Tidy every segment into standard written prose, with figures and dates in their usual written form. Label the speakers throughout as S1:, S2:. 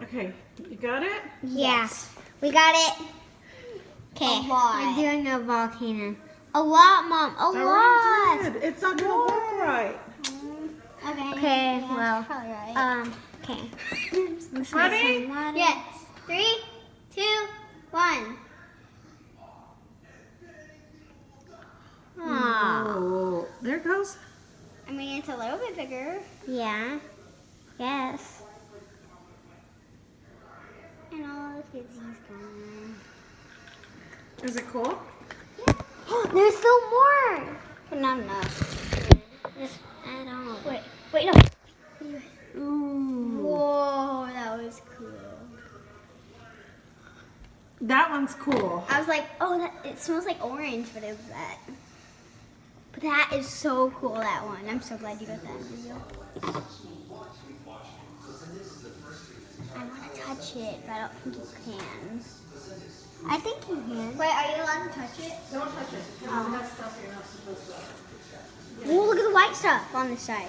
S1: Okay, you got it?
S2: Yes. We got it. Okay.
S3: We're
S2: doing a volcano. A lot, Mom. A lot.
S1: Already did. It's not gonna work right.
S2: Okay,
S3: Yeah,
S2: well,
S3: probably right.
S2: okay.
S1: Ready?
S3: Yes. 3, 2, 1.
S1: Oh, there it goes.
S3: I mean, it's a little bit bigger.
S2: Yeah. Yes.
S3: And all the fizzy's gone.
S1: Is it cool?
S2: There's still more.
S3: But not enough.
S2: Just add on.
S3: Wait, no.
S2: Ooh.
S3: Whoa, that was cool.
S1: That one's cool.
S3: I was like, oh, it smells like orange, but it was that. But that is so cool, that one. I'm so glad you got that video. I want to touch it, but I don't think you can.
S2: I think you can.
S3: Wait, are you allowed to touch it?
S1: Don't touch it. That's stuff you're not supposed to.
S3: Whoa, look at the white stuff on the side.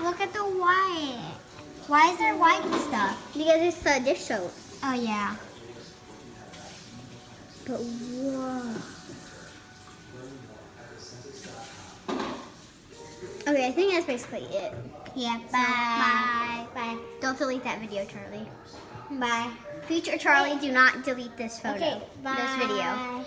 S2: Look at the white. Why is there white stuff?
S3: Because it's the dish soap.
S2: Oh, yeah.
S3: But whoa. Okay, I think that's basically it.
S2: Yeah,
S3: Bye. Bye. Don't delete that video, Charlie. Bye. Future Charlie, do not delete this photo.
S2: Okay,
S3: This video.
S2: bye.